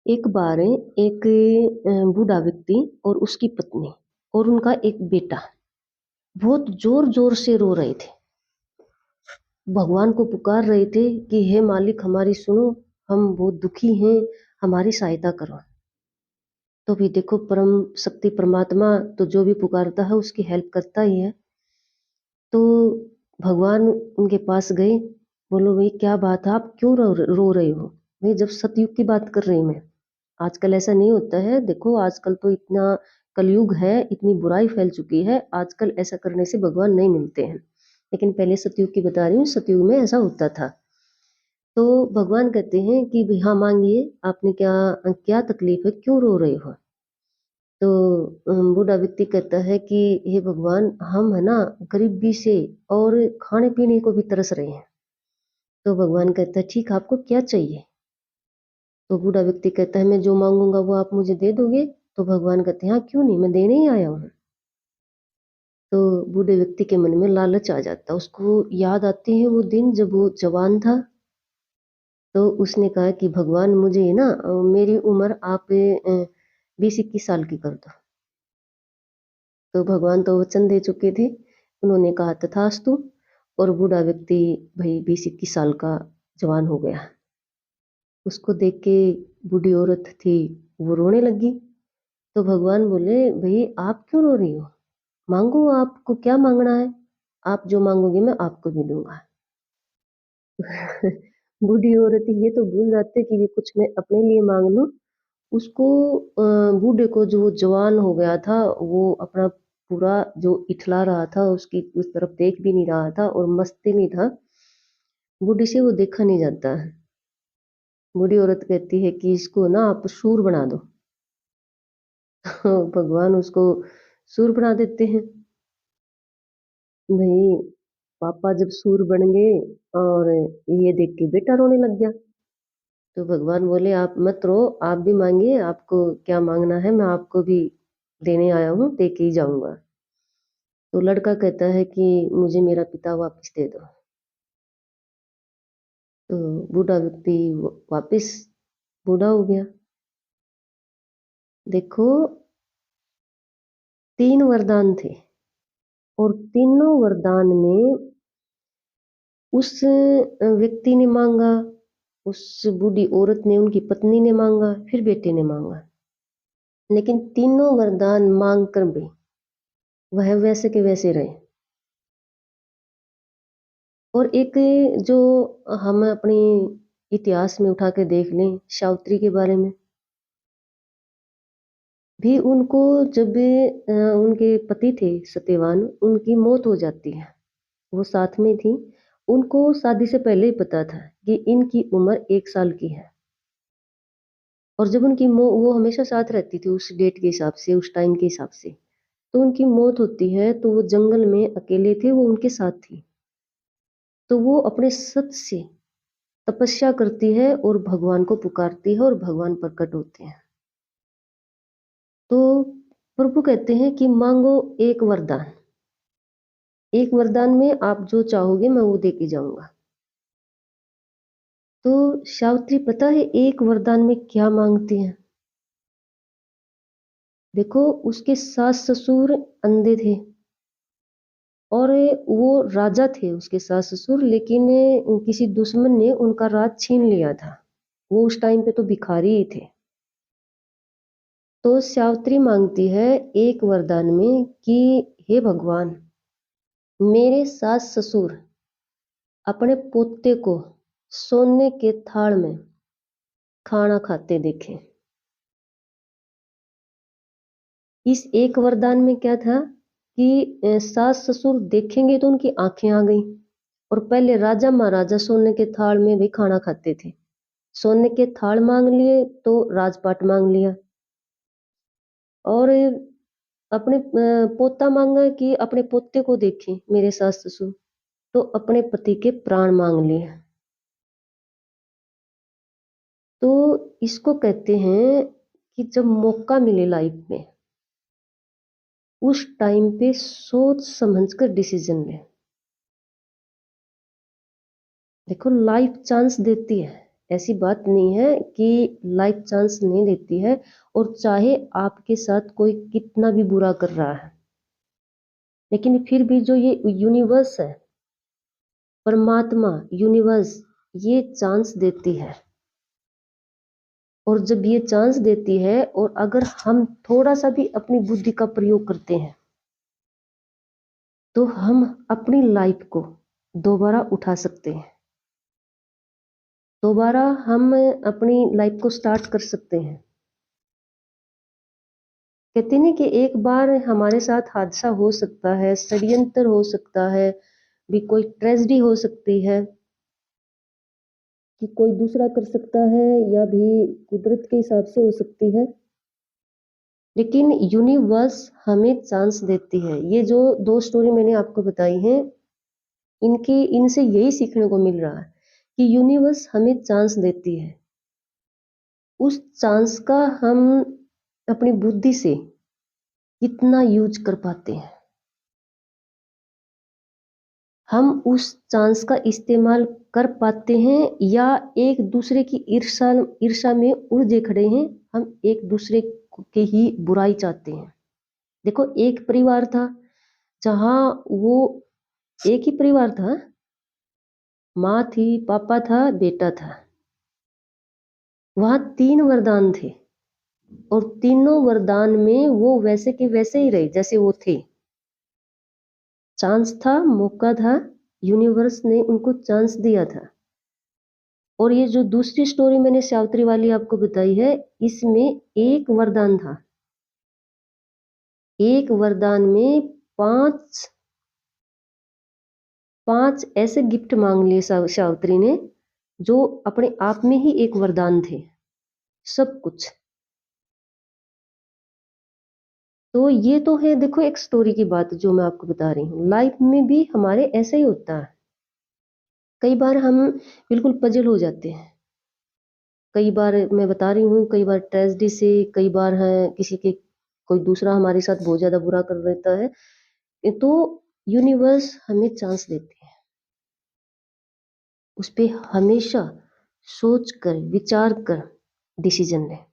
एक बार एक बूढ़ा व्यक्ति और उसकी पत्नी और उनका एक बेटा बहुत जोर जोर से रो रहे थे। भगवान को पुकार रहे थे कि हे मालिक हमारी सुनो, हम बहुत दुखी हैं, हमारी सहायता करो। तो भी देखो, परम शक्ति परमात्मा तो जो भी पुकारता है उसकी हेल्प करता ही है। तो भगवान उनके पास गए, बोलो भाई क्या बात है, आप क्यों रो रहे हो? भाई जब सतयुग की बात कर रही हूँ मैं, आजकल ऐसा नहीं होता है। देखो आजकल तो इतना कलयुग है, इतनी बुराई फैल चुकी है, आजकल ऐसा करने से भगवान नहीं मिलते हैं। लेकिन पहले सतयुग की बता रही हूँ, सतयुग में ऐसा होता था। तो भगवान कहते हैं कि भाई हाँ मांगिए, आपने क्या क्या तकलीफ है, क्यों रो रहे हो? तो बूढ़ा व्यक्ति कहता है कि हे भगवान, हम है ना गरीबी से और खाने पीने को भी तरस रहे हैं। तो भगवान कहता है ठीक, आपको क्या चाहिए? तो बूढ़ा व्यक्ति कहता है मैं जो मांगूंगा वो आप मुझे दे दोगे? तो भगवान कहते हैं हाँ क्यों नहीं, मैं देने ही आया हूँ। तो बूढ़े व्यक्ति के मन में लालच आ जाता, उसको याद आते हैं वो दिन जब वो जवान था। तो उसने कहा कि भगवान मुझे ना मेरी उम्र आप 20-21 साल की कर दो। तो भगवान तो वचन दे चुके थे, उन्होंने कहा तथास्तु। और बूढ़ा व्यक्ति भाई 20-21 साल का जवान हो गया। उसको देख के बूढ़ी औरत थी वो रोने लगी। तो भगवान बोले भाई आप क्यों रो रही हो, मांगो, आपको क्या मांगना है, आप जो मांगोगे मैं आपको भी दूंगा। बूढ़ी औरत ये तो भूल जाते कि भी कुछ मैं अपने लिए मांग लूं। उसको बूढ़े को जो जवान हो गया था वो अपना पूरा जो इठला रहा था, उसकी उस तरफ देख भी नहीं रहा था और मस्ती में था। बूढ़ी से वो देखा नहीं जाता है। बूढ़ी औरत कहती है कि इसको ना आप सूर बना दो। भगवान उसको सूर बना देते हैं। भाई पापा जब सूर बन गए और ये देख के बेटा रोने लग गया। तो भगवान बोले आप मत रो, आप भी मांगिए, आपको क्या मांगना है मैं आपको भी देने आया हूँ, दे के ही जाऊंगा। तो लड़का कहता है कि मुझे मेरा पिता वापस दे दो। तो बूढ़ा व्यक्ति वापस बूढ़ा हो गया। देखो 3 वरदान थे और तीनों वरदान में उस व्यक्ति ने मांगा, उस बूढ़ी औरत ने, उनकी पत्नी ने मांगा, फिर बेटे ने मांगा। लेकिन तीनों वरदान मांग कर भी वह वैसे के वैसे रहे। और एक जो हम अपने इतिहास में उठा के देख लें, सावित्री के बारे में भी, उनको जब उनके पति थे सत्यवान, उनकी मौत हो जाती है, वो साथ में थी, उनको शादी से पहले ही पता था कि इनकी उम्र 1 साल की है। और जब उनकी वो हमेशा साथ रहती थी उस डेट के हिसाब से, उस टाइम के हिसाब से। तो उनकी मौत होती है तो वो जंगल में अकेले थे, वो उनके साथ थी। तो वो अपने सत से तपस्या करती है और भगवान को पुकारती है और भगवान प्रकट होते हैं। तो प्रभु कहते हैं कि मांगो एक वरदान, एक वरदान में आप जो चाहोगे मैं वो दे के जाऊंगा। तो सावित्री पता है एक वरदान में क्या मांगती है? देखो उसके सास ससुर अंधे थे और वो राजा थे उसके सास ससुर, लेकिन किसी दुश्मन ने उनका राज छीन लिया था। वो उस टाइम पे तो भिखारी ही थे। तो सावित्री मांगती है एक वरदान में कि हे भगवान, मेरे सास ससुर अपने पोते को सोने के थाल में खाना खाते देखें। इस एक वरदान में क्या था कि सास ससुर देखेंगे तो उनकी आंखें आ गई। और पहले राजा महाराजा सोने के थाल में भी खाना खाते थे, सोने के थाल मांग लिए तो राजपाट मांग लिया। और अपने पोता मांगा कि अपने पोते को देखें मेरे सास ससुर, तो अपने पति के प्राण मांग लिए। तो इसको कहते हैं कि जब मौका मिले लाइफ में, उस टाइम पे सोच समझकर डिसीजन ले। देखो लाइफ चांस देती है, ऐसी बात नहीं है कि लाइफ चांस नहीं देती है, और चाहे आपके साथ कोई कितना भी बुरा कर रहा है, लेकिन फिर भी जो ये यूनिवर्स है, परमात्मा, यूनिवर्स, ये चांस देती है। और जब ये चांस देती है और अगर हम थोड़ा सा भी अपनी बुद्धि का प्रयोग करते हैं, तो हम अपनी लाइफ को दोबारा उठा सकते हैं, दोबारा हम अपनी लाइफ को स्टार्ट कर सकते हैं। कहते नहीं कि एक बार हमारे साथ हादसा हो सकता है, षड्यंत्र हो सकता है, भी कोई ट्रेजेडी हो सकती है कि कोई दूसरा कर सकता है, या भी कुदरत के हिसाब से हो सकती है, लेकिन यूनिवर्स हमें चांस देती है। ये जो दो स्टोरी मैंने आपको बताई हैं, इनसे यही सीखने को मिल रहा है कि यूनिवर्स हमें चांस देती है। उस चांस का हम अपनी बुद्धि से कितना यूज कर पाते हैं, हम उस चांस का इस्तेमाल कर पाते हैं, या एक दूसरे की ईर्षा ईर्षा में उलझे खड़े हैं, हम एक दूसरे के ही बुराई चाहते हैं। देखो, एक परिवार था जहां वो एक ही परिवार था, माँ थी, पापा था, बेटा था। वहां 3 वरदान थे, और तीनों वरदान में वो वैसे के वैसे ही रहे जैसे वो थे। चांस था, मौका था, यूनिवर्स ने उनको चांस दिया था। और ये जो दूसरी स्टोरी मैंने सावित्री वाली आपको बताई है, इसमें एक वरदान था। एक वरदान में पांच पांच ऐसे गिफ्ट मांग लिए सावित्री ने, जो अपने आप में ही एक वरदान थे, सब कुछ। तो ये तो है, देखो, एक स्टोरी की बात जो मैं आपको बता रही हूँ। लाइफ में भी हमारे ऐसे ही होता है। कई बार हम बिल्कुल पजल हो जाते हैं, कई बार मैं बता रही हूँ, कई बार ट्रेजेडी से, कई बार है किसी के कोई दूसरा हमारे साथ बहुत ज्यादा बुरा कर देता है, तो यूनिवर्स हमें चांस देती है। उस पे हमेशा सोच कर, विचार कर डिसीजन लें।